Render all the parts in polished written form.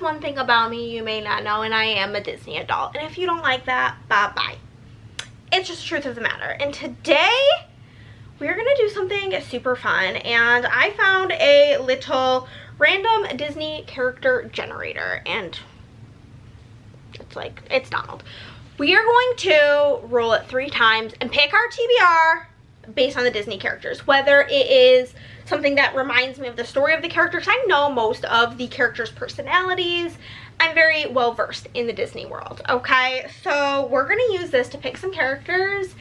one thing about me you may not know, and I am a Disney adult. And if you don't like that, bye-bye. It's just the truth of the matter. And today, we're going to do something super fun. And I found a little random Disney character generator. And it's Donald. We are going to roll it 3 times and pick our TBR based on the Disney characters. Whether it is something that reminds me of the story of the characters. I know most of the characters' personalities. I'm very well versed in the Disney world, okay? So we're going to use this to pick some characters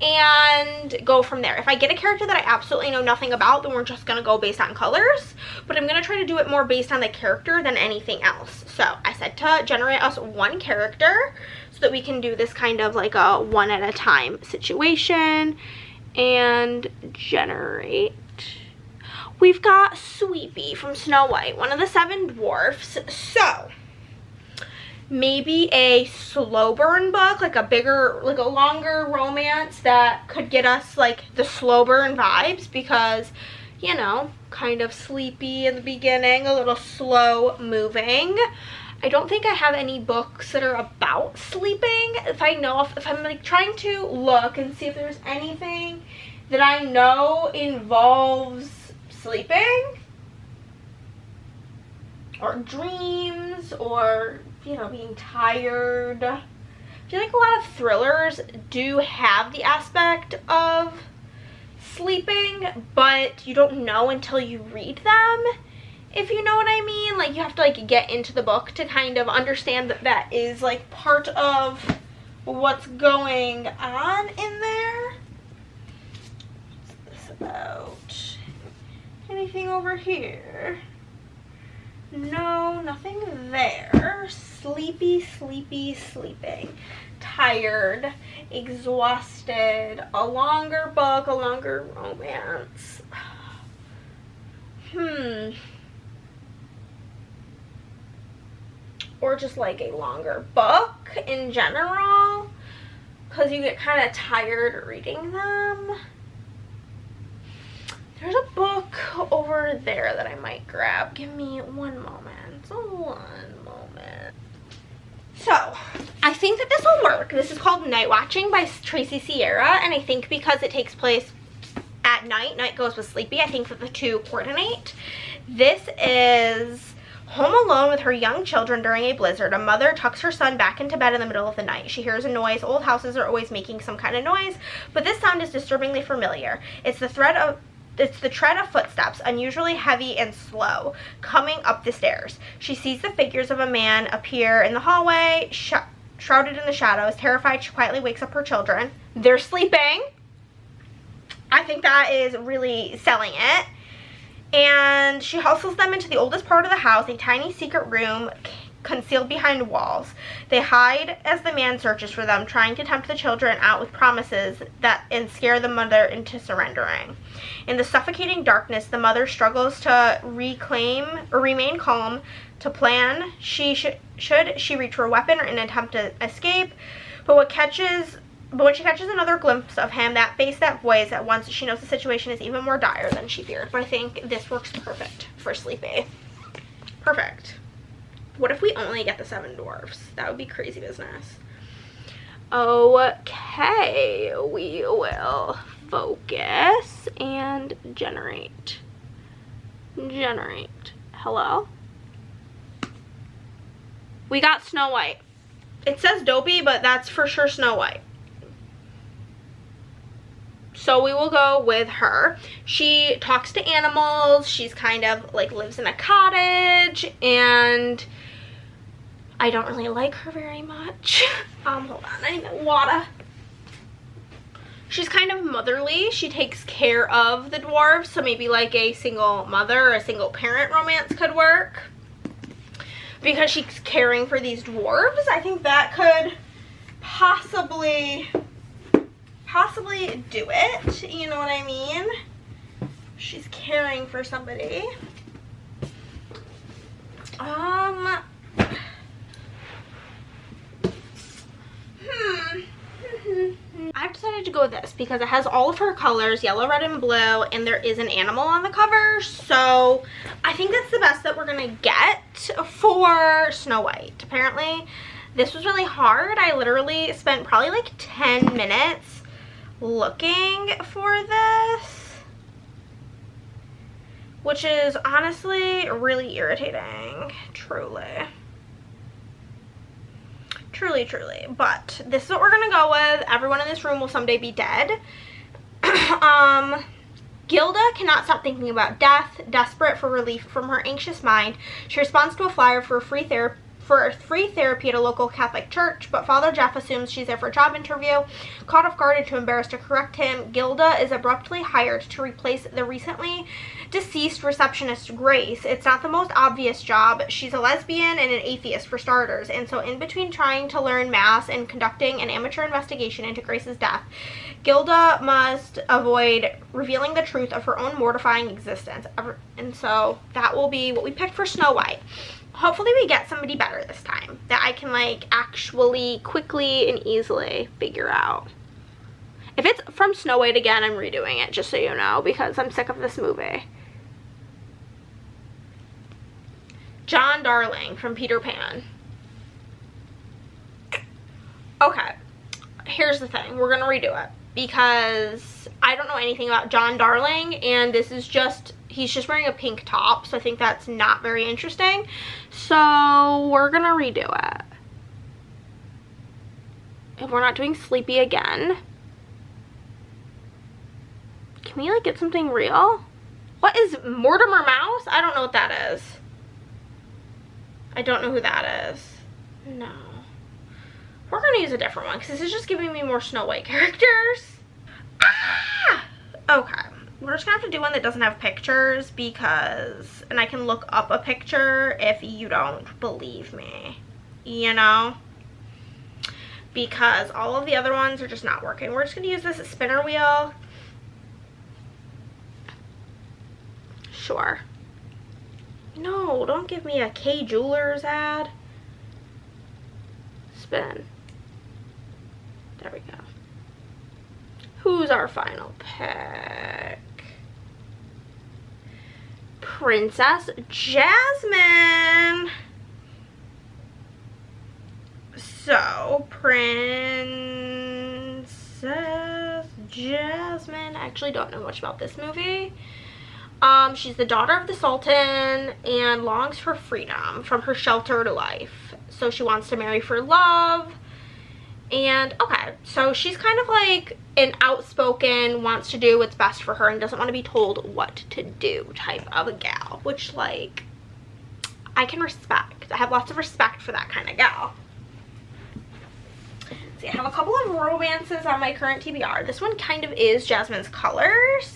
and go from there. If I get a character that I absolutely know nothing about, then we're just going to go based on colors. But I'm going to try to do it more based on the character than anything else. So I said to generate us 1 character so that we can do this kind of like a one at a time situation. And generate. We've got Sweepy from Snow White, one of the 7 dwarfs. So maybe a slow burn book, like a bigger, like a longer romance that could get us like the slow burn vibes, because, you know, kind of sleepy in the beginning, a little slow moving. I don't think I have any books that are about sleeping. If I'm like trying to look and see if there's anything that I know involves sleeping or dreams or, you know, being tired. I feel like a lot of thrillers do have the aspect of sleeping, but you don't know until you read them, if you know what I mean. Like, you have to like get into the book to kind of understand that that is like part of what's going on in there. What's this about? Anything over here? No, nothing there. Sleepy, sleepy, sleeping. Tired, exhausted. A longer book, a longer romance. Or just like a longer book in general, because you get kind of tired reading them. There's a book over there that I might grab. Give me one moment. So, I think that this will work. This is called Nightwatching by Tracy Sierra, and I think because it takes place at night, night goes with sleepy, I think that the 2 coordinate. This is home alone with her young children during a blizzard. A mother tucks her son back into bed in the middle of the night. She hears a noise. Old houses are always making some kind of noise, but this sound is disturbingly familiar. It's the tread of footsteps, unusually heavy and slow, coming up the stairs. She sees the figures of a man appear in the hallway, shrouded in the shadows. Terrified, she quietly wakes up her children. They're sleeping. I think that is really selling it. And she hustles them into the oldest part of the house, a tiny secret room concealed behind walls. They hide as the man searches for them, trying to tempt the children out with promises and scare the mother into surrendering. In the suffocating darkness, the mother struggles to remain calm, to plan. Should she reach for a weapon in an attempt to escape? But when she catches another glimpse of him, that face, that voice, at once she knows the situation is even more dire than she feared. But I think this works perfect for Sleepy. Perfect. What if we only get the 7 dwarfs? That would be crazy business. Okay, we will focus and generate. Hello? We got Snow White. It says Dopey, but that's for sure Snow White. So we will go with her. She talks to animals. She's kind of like lives in a cottage, and I don't really like her very much. Hold on, I need water. She's kind of motherly. She takes care of the dwarves, so maybe like a single mother or a single parent romance could work. Because she's caring for these dwarves, I think that could possibly do it. You know what I mean? She's caring for somebody. I've decided to go with this because it has all of her colors, yellow, red, and blue, and there is an animal on the cover. So I think that's the best that we're gonna get for Snow White. Apparently this was really hard. I literally spent probably like 10 minutes looking for this, which is honestly really irritating, truly. Truly, but this is what we're gonna go with. Everyone in this room will someday be dead. Gilda cannot stop thinking about death. Desperate for relief from her anxious mind, she responds to a flyer for free therapy at a local Catholic church, but Father Jeff assumes she's there for a job interview. Caught off guard and too embarrassed to correct him, Gilda is abruptly hired to replace the recently deceased receptionist Grace. It's not the most obvious job. She's a lesbian and an atheist for starters, and so in between trying to learn mass and conducting an amateur investigation into Grace's death, Gilda must avoid revealing the truth of her own mortifying existence. And so that will be what we picked for Snow White. Hopefully we get somebody better this time that I can like actually quickly and easily figure out. If it's from Snow White again, I'm redoing it, just so you know, because I'm sick of this movie. John Darling from Peter Pan. Okay, here's the thing. We're going to redo it because I don't know anything about John Darling, and this is just, he's just wearing a pink top, so I think that's not very interesting. So we're going to redo it. If we're not doing Sleepy again. Can we like get something real? What is Mortimer Mouse? I don't know what that is. I don't know who that is. No. We're gonna use a different one because this is just giving me more Snow White characters. Ah! Okay. We're just gonna have to do one that doesn't have pictures because, and I can look up a picture if you don't believe me, you know? Because all of the other ones are just not working. We're just gonna use this spinner wheel. Sure. No, don't give me a K Jewelers ad. Spin. There we go. Who's our final pick? Princess Jasmine. So, Princess Jasmine. I actually don't know much about this movie. She's the daughter of the Sultan and longs for freedom from her sheltered life. So she wants to marry for love. And, okay, so she's kind of like an outspoken, wants to do what's best for her and doesn't want to be told what to do type of a gal. Which, like, I can respect. I have lots of respect for that kind of gal. See, I have a couple of romances on my current TBR. This one kind of is Jasmine's colors.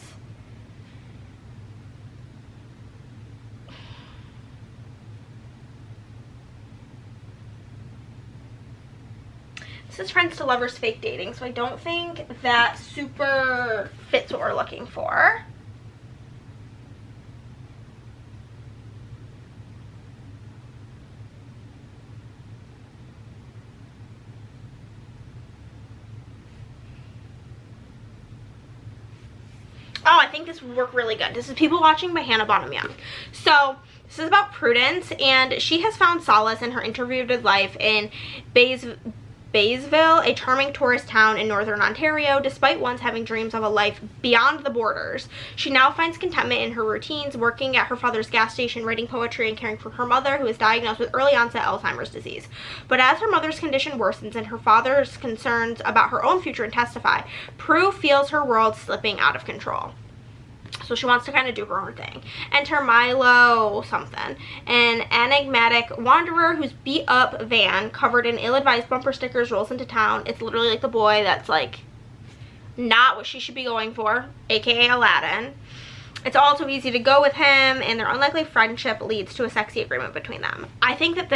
This is Friends to Lovers Fake Dating, so I don't think that super fits what we're looking for. Oh, I think this would work really good. This is People Watching by Hannah Bonham-Young. So, this is about Prudence, and she has found solace in her introverted life in Baysville, a charming tourist town in northern Ontario. Despite once having dreams of a life beyond the borders, she now finds contentment in her routines, working at her father's gas station, writing poetry, and caring for her mother, who is diagnosed with early onset Alzheimer's disease. But as her mother's condition worsens and her father's concerns about her own future intensify, Prue feels her world slipping out of control. So she wants to kind of do her own thing. Enter Milo something, an enigmatic wanderer whose beat up van covered in ill-advised bumper stickers rolls into town. It's literally like the boy that's like not what she should be going for, aka Aladdin. It's all too easy to go with him, and their unlikely friendship leads to a sexy agreement between them. I think that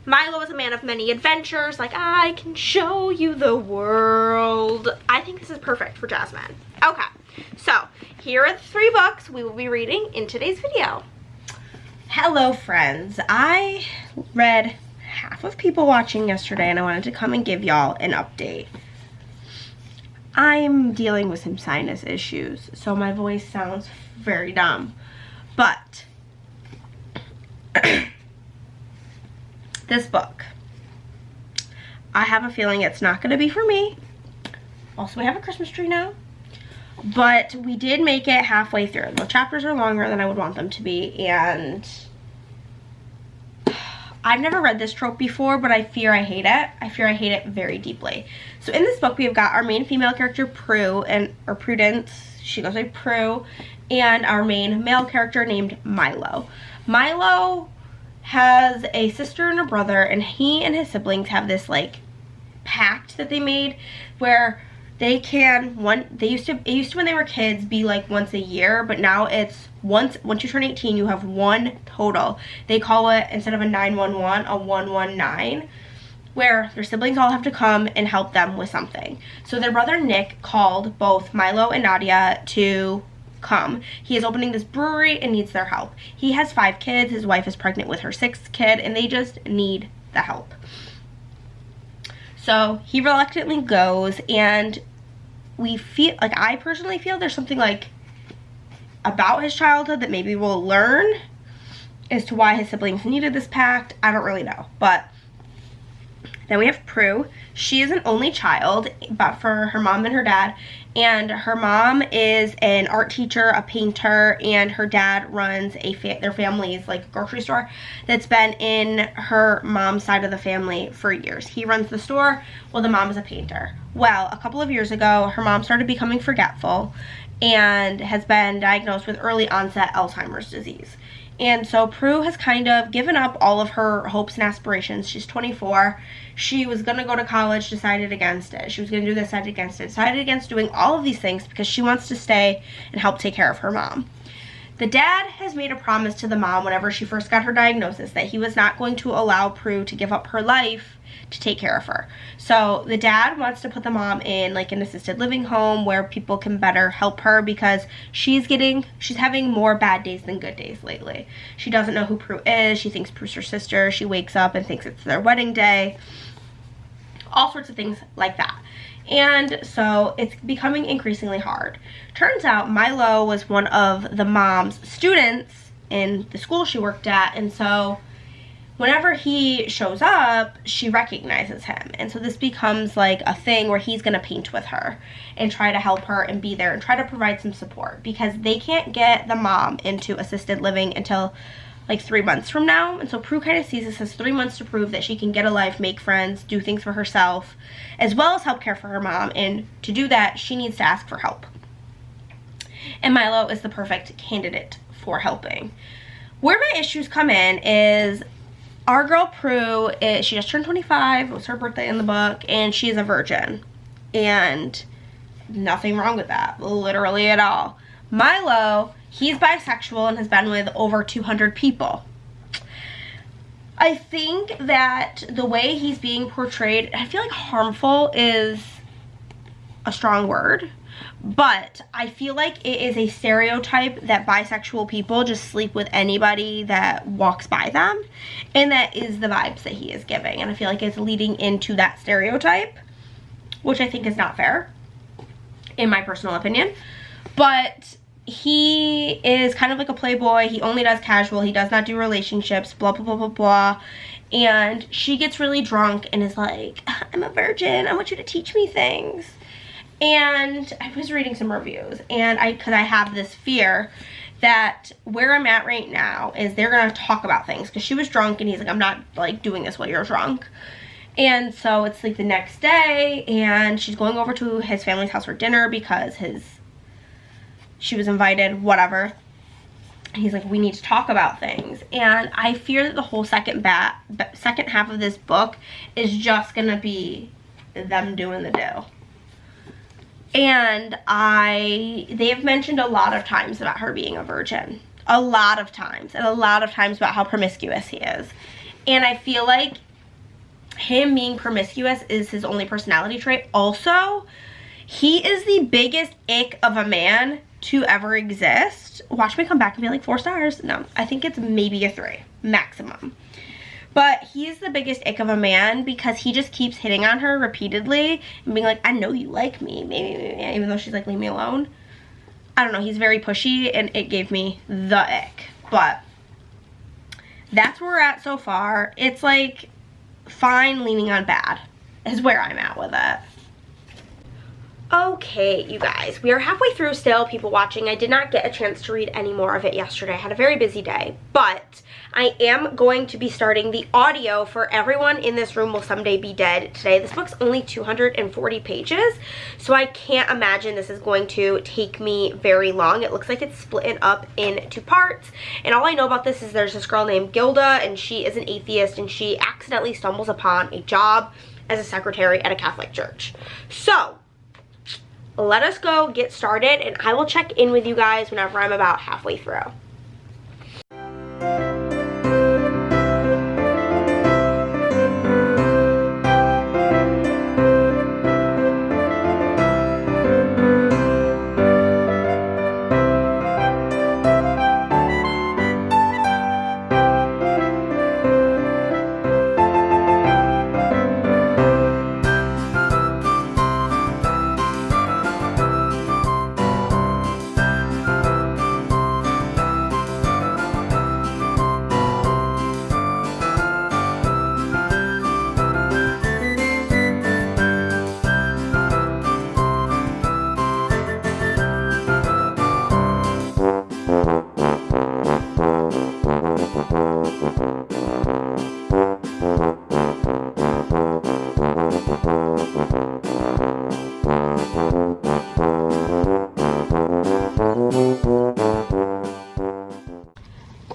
Milo is a man of many adventures, like, I can show you the world. I think this is perfect for Jasmine. Okay, so here are the 3 books we will be reading in today's video. Hello friends, I read half of People Watching yesterday and I wanted to come and give y'all an update. I'm dealing with some sinus issues, so my voice sounds very dumb. But this book, I have a feeling it's not going to be for me. Also, we have a Christmas tree now. But we did make it halfway through. The chapters are longer than I would want them to be, and I've never read this trope before, but I fear I hate it. I fear I hate it very deeply. So in this book, we have got our main female character, Prue, or Prudence. She goes by Prue, and our main male character named Milo. Milo has a sister and a brother, and he and his siblings have this like pact that they made where they can it used to when they were kids be like once a year, but now it's once you turn 18 you have one total. They call it, instead of a 911, a 119, where their siblings all have to come and help them with something. So their brother Nick called both Milo and Nadia to come. He is opening this brewery and needs their help. He has 5 kids, his wife is pregnant with her 6th kid, and they just need the help. So he reluctantly goes, and we feel, like I personally feel there's something like about his childhood that maybe we'll learn as to why his siblings needed this pact. I don't really know. But then we have Prue. She is an only child, but for her mom and her dad. And her mom is an art teacher, a painter, and her dad runs their family's like grocery store that's been in her mom's side of the family for years. He runs the store while the mom is a painter. Well, a couple of years ago, her mom started becoming forgetful and has been diagnosed with early onset Alzheimer's disease. And so Prue has kind of given up all of her hopes and aspirations. She's 24. She was going to go to college, decided against it. She was going to do this, decided against it. Decided against doing all of these things because she wants to stay and help take care of her mom. The dad has made a promise to the mom whenever she first got her diagnosis that he was not going to allow Prue to give up her life to take care of her. So the dad wants to put the mom in like an assisted living home where people can better help her because she's having more bad days than good days lately. She doesn't know who Prue is. She thinks Prue's her sister. She wakes up and thinks it's their wedding day. All sorts of things like that. And so it's becoming increasingly hard. Turns out Milo was one of the mom's students in the school she worked at, and so whenever he shows up, she recognizes him. And so this becomes like a thing where he's going to paint with her and try to help her and be there and try to provide some support because they can't get the mom into assisted living until like 3 months from now. And so Prue kind of sees this as 3 months to prove that she can get a life, make friends, do things for herself, as well as help care for her mom. And to do that, she needs to ask for help. And Milo is the perfect candidate for helping. Where my issues come in is our girl Prue, she just turned 25. It was her birthday in the book, and she is a virgin. And nothing wrong with that, literally at all. Milo, he's bisexual and has been with over 200 people. I think that the way he's being portrayed, I feel like harmful is a strong word, but I feel like it is a stereotype that bisexual people just sleep with anybody that walks by them, and that is the vibes that he is giving, and I feel like it's leading into that stereotype, which I think is not fair, in my personal opinion. But he is kind of like a playboy. He only does casual. He does not do relationships, blah, blah, blah, blah, blah. And she gets really drunk and is like, I'm a virgin. I want you to teach me things. And I was reading some reviews, and because I have this fear that where I'm at right now is they're going to talk about things, because she was drunk and he's like, I'm not like doing this while you're drunk. And so it's like the next day, and she's going over to his family's house for dinner because she was invited, whatever. And he's like, we need to talk about things. And I fear that the whole second half of this book is just gonna be them doing the do. And they've mentioned a lot of times about her being a virgin. A lot of times. And a lot of times about how promiscuous he is. And I feel like him being promiscuous is his only personality trait. Also, he is the biggest ick of a man to ever exist. Watch me come back and be like 4 stars. No, I think it's maybe a 3 maximum. But he's the biggest ick of a man because he just keeps hitting on her repeatedly and being like, I know you like me, even though she's like, leave me alone. I don't know, he's very pushy and it gave me the ick. But that's where we're at so far. It's like fine leaning on bad is where I'm at with it. Okay, you guys, we are halfway through still, people watching. I did not get a chance to read any more of it yesterday. I had a very busy day, but I am going to be starting the audio for Everyone in This Room Will Someday Be Dead today. This book's only 240 pages, so I can't imagine this is going to take me very long. It looks like it's split up into parts, and all I know about this is there's this girl named Gilda, and she is an atheist, and she accidentally stumbles upon a job as a secretary at a Catholic church. So let us go get started, and I will check in with you guys whenever I'm about halfway through.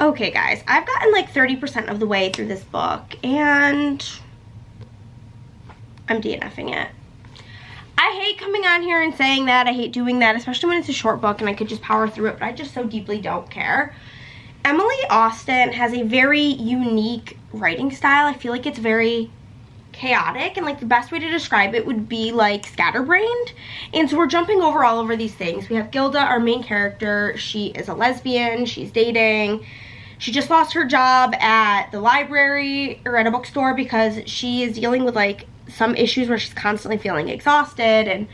Okay guys, I've gotten like 30% of the way through this book and I'm DNFing it. I hate coming on here and saying that, I hate doing that, especially when it's a short book and I could just power through it, but I just so deeply don't care. Emily Austen has a very unique writing style. I feel like it's very chaotic, and like the best way to describe it would be like scatterbrained. And so we're jumping all over these things. We have Gilda, our main character. She is a lesbian, she's dating. She just lost her job at the library or at a bookstore because she is dealing with like some issues where she's constantly feeling exhausted and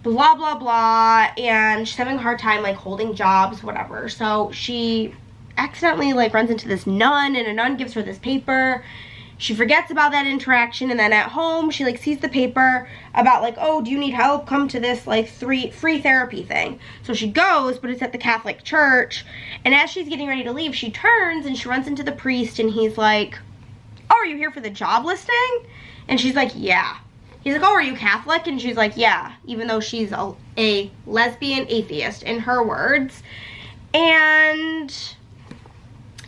blah blah blah, and she's having a hard time like holding jobs, whatever. So she accidentally like runs into this nun, and a nun gives her this paper. She forgets about that interaction, and then at home she like sees the paper about like, oh, do you need help? Come to this like free therapy thing. So she goes, but it's at the Catholic church, and as she's getting ready to leave, she turns and she runs into the priest, and he's like, oh, are you here for the job listing? And she's like, yeah. He's like, oh, are you Catholic? And she's like, yeah, even though she's a lesbian atheist in her words. And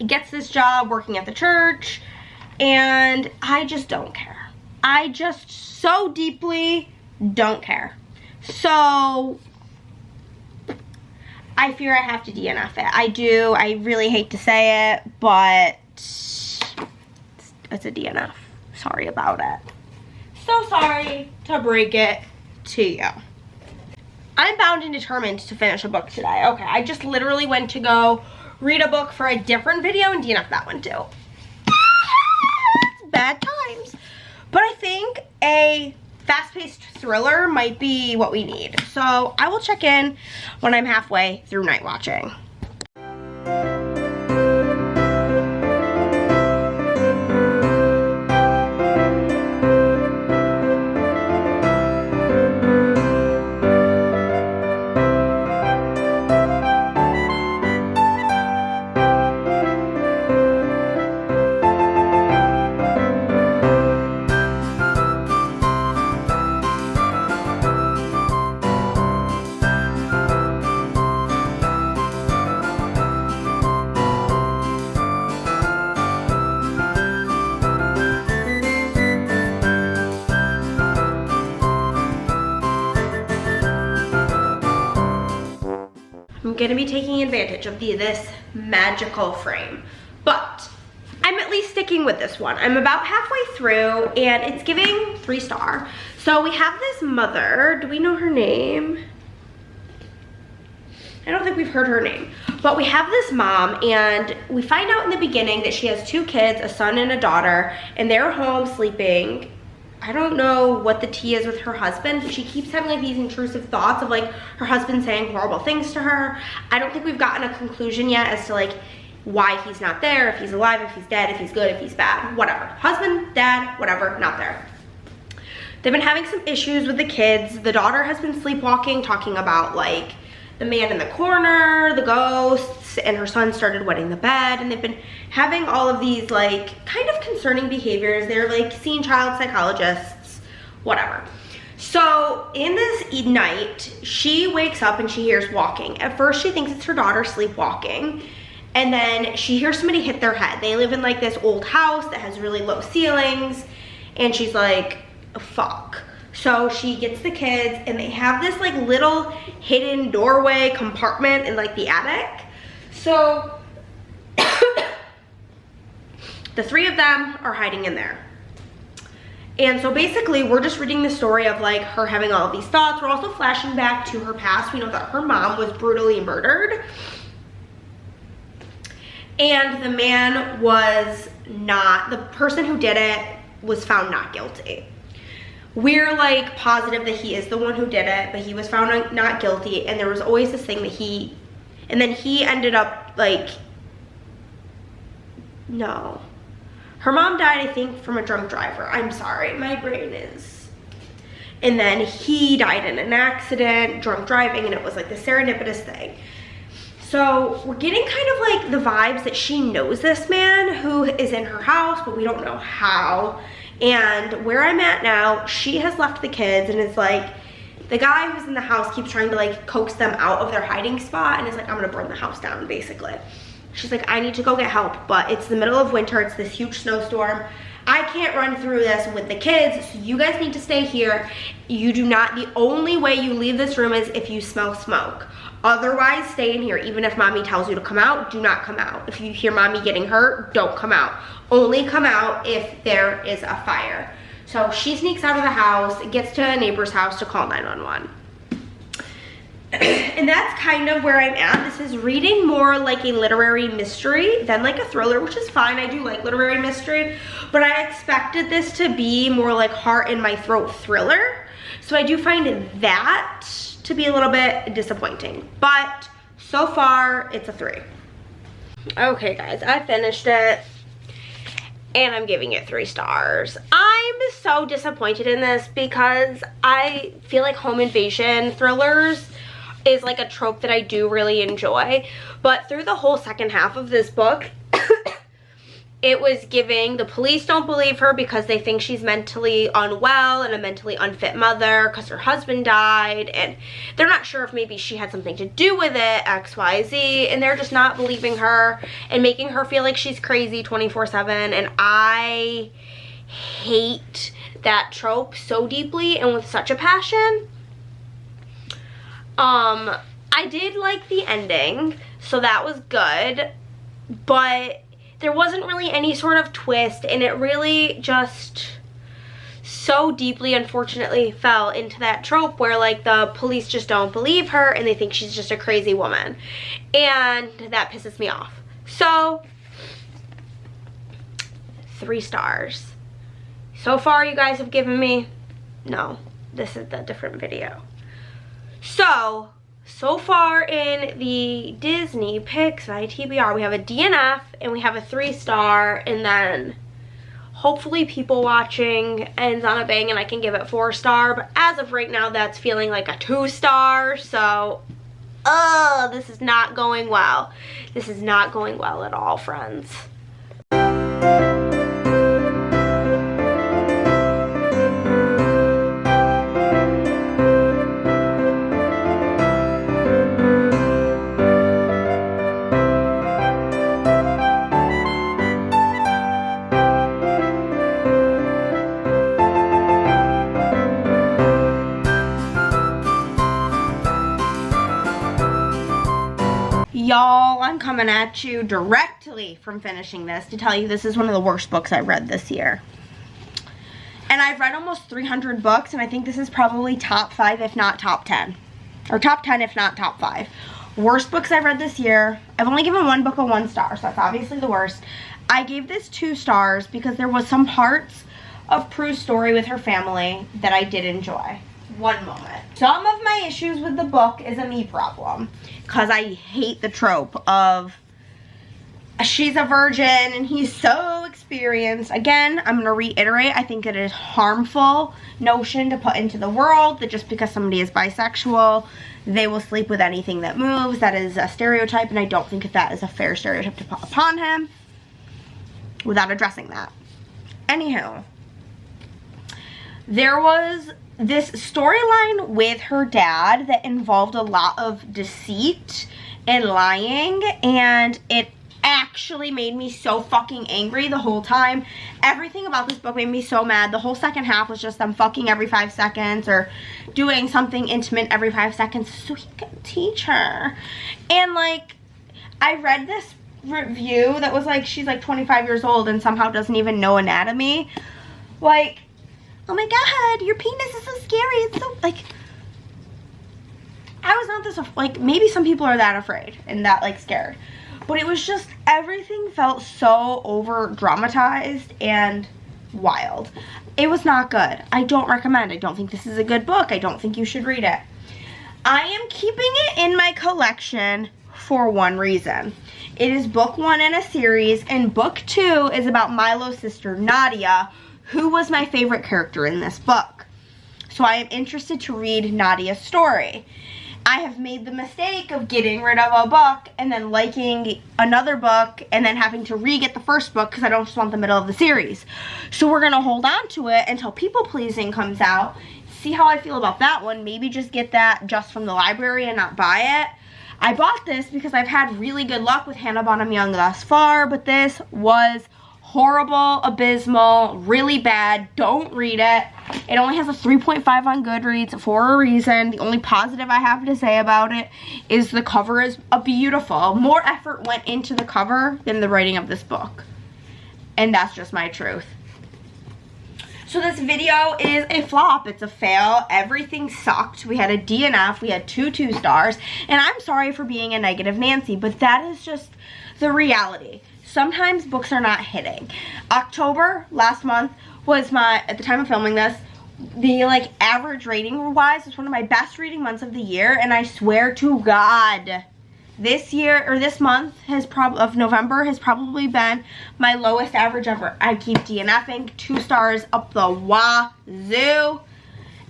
gets this job working at the church. And I just don't care. I just so deeply don't care. So I fear I have to DNF it. I do. I really hate to say it, but it's a DNF. Sorry about it. So sorry to break it to you. I'm bound and determined to finish a book today. Okay, I just literally went to go read a book for a different video and DNF that one too. Bad times. But I think a fast-paced thriller might be what we need. So I will check in when I'm halfway through Nightwatching. I'm gonna be taking advantage of this magical frame, but I'm at least sticking with this one. I'm about halfway through and it's giving 3-star. So we have this mother, do we know her name? I don't think we've heard her name. But we have this mom, and we find out in the beginning that she has 2 kids, a son and a daughter, and they're home sleeping. I don't know what the tea is with her husband, but she keeps having like these intrusive thoughts of like her husband saying horrible things to her. I don't think we've gotten a conclusion yet as to like why he's not there, if he's alive, if he's dead, if he's good, if he's bad, whatever. Husband, dad, whatever, not there. They've been having some issues with the kids. The daughter has been sleepwalking, talking about like the man in the corner, the ghosts, and her son started wetting the bed, and they've been having all of these like kind of concerning behaviors. They're like seeing child psychologists, whatever. So in this night, she wakes up and she hears walking. At first she thinks it's her daughter sleepwalking, and then she hears somebody hit their head. They live in like this old house that has really low ceilings, and she's like, fuck. So she gets the kids, and they have this like little hidden doorway compartment in like the attic. So the 3 of them are hiding in there. And so basically we're just reading the story of like her having all of these thoughts. We're also flashing back to her past. We know that her mom was brutally murdered, and the man was not, the person who did it was found not guilty. We're like positive that he is the one who did it, but he was found not guilty, and there was always this thing that and then he ended up like, no. Her mom died, I think, from a drunk driver. I'm sorry, my brain is. And then he died in an accident, drunk driving, and it was like the serendipitous thing. So we're getting kind of like the vibes that she knows this man who is in her house, but we don't know how. And where I'm at now, she has left the kids, and it's like the guy who's in the house keeps trying to like coax them out of their hiding spot, and is like, I'm gonna burn the house down, basically. She's like, I need to go get help, but it's the middle of winter, it's this huge snowstorm. I can't run through this with the kids, so you guys need to stay here. You do not, the only way you leave this room is if you smell smoke. Otherwise, stay in here. Even if mommy tells you to come out, do not come out. If you hear mommy getting hurt, don't come out. Only come out if there is a fire. So she sneaks out of the house, gets to a neighbor's house to call 911. And that's kind of where I'm at. This is reading more like a literary mystery than like a thriller, which is fine. I do like literary mystery, but I expected this to be more like heart in my throat thriller. So I do find that to be a little bit disappointing, but so far it's a 3. Okay guys, I finished it, and I'm giving it 3 stars. I'm so disappointed in this because I feel like home invasion thrillers is like a trope that I do really enjoy, but through the whole second half of this book, it was giving the police don't believe her because they think she's mentally unwell and a mentally unfit mother because her husband died, and they're not sure if maybe she had something to do with it, XYZ, and they're just not believing her and making her feel like she's crazy 24/7, and I hate that trope so deeply and with such a passion. I did like the ending, so that was good, but there wasn't really any sort of twist, and it really just so deeply, unfortunately, fell into that trope where like the police just don't believe her and they think she's just a crazy woman, and that pisses me off. So 3 stars. So far you guys have given me, no, this is the different video. So far in the Disney Picks by TBR, we have a DNF and we have a 3-star, and then hopefully People Watching ends on a bang and I can give it 4-star, but as of right now that's feeling like a 2-star, so this is not going well. This is not going well at all, friends. Y'all, I'm coming at you directly from finishing this to tell you this is one of the worst books I read this year. And I've read almost 300 books, and I think this is probably top 5 if not top 10. Or top 10 if not top 5. Worst books I've read this year. I've only given one book a 1 star, so that's obviously the worst. I gave this 2 stars because there was some parts of Prue's story with her family that I did enjoy. One moment. Some of my issues with the book is a me problem, because I hate the trope of she's a virgin and he's so experienced. Again, I'm going to reiterate, I think it is harmful notion to put into the world that just because somebody is bisexual, they will sleep with anything that moves. That is a stereotype, and I don't think that is a fair stereotype to put upon him without addressing that. Anywho, there was this storyline with her dad that involved a lot of deceit and lying, and it actually made me so fucking angry the whole time. Everything about this book made me so mad. The whole second half was just them fucking every 5 seconds or doing something intimate every 5 seconds so he could teach her. And like, I read this review that was like, she's like 25 years old and somehow doesn't even know anatomy. Like, oh my god, your penis is so scary. It's so, like, I was not this, like, maybe some people are that afraid and that, like, scared. But it was just, everything felt so over dramatized and wild. It was not good. I don't recommend. I don't think this is a good book. I don't think you should read it. I am keeping it in my collection for one reason. It is book 1 in a series, and book 2 is about Milo's sister, Nadia, who was my favorite character in this book. So I am interested to read Nadia's story. I have made the mistake of getting rid of a book and then liking another book and then having to re-get the first book because I don't just want the middle of the series. So we're going to hold on to it until People Pleasing comes out. See how I feel about that one. Maybe just get that just from the library and not buy it. I bought this because I've had really good luck with Hannah Bonham-Young thus far, but this was horrible, abysmal, really bad. Don't read it. It only has a 3.5 on Goodreads for a reason. The only positive I have to say about it is the cover is beautiful. More effort went into the cover than the writing of this book. And that's just my truth. So this video is a flop. It's a fail. Everything sucked. We had a DNF. We had 2 stars. And I'm sorry for being a negative Nancy, but that is just the reality. Sometimes books are not hitting. October last month was at the time of filming this, the like average rating wise was one of my best reading months of the year, and I swear to God, this year or this month of November has probably been my lowest average ever. I keep DNFing 2 stars up the wazoo,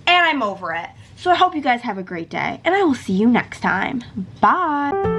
and I'm over it. So I hope you guys have a great day, and I will see you next time. Bye.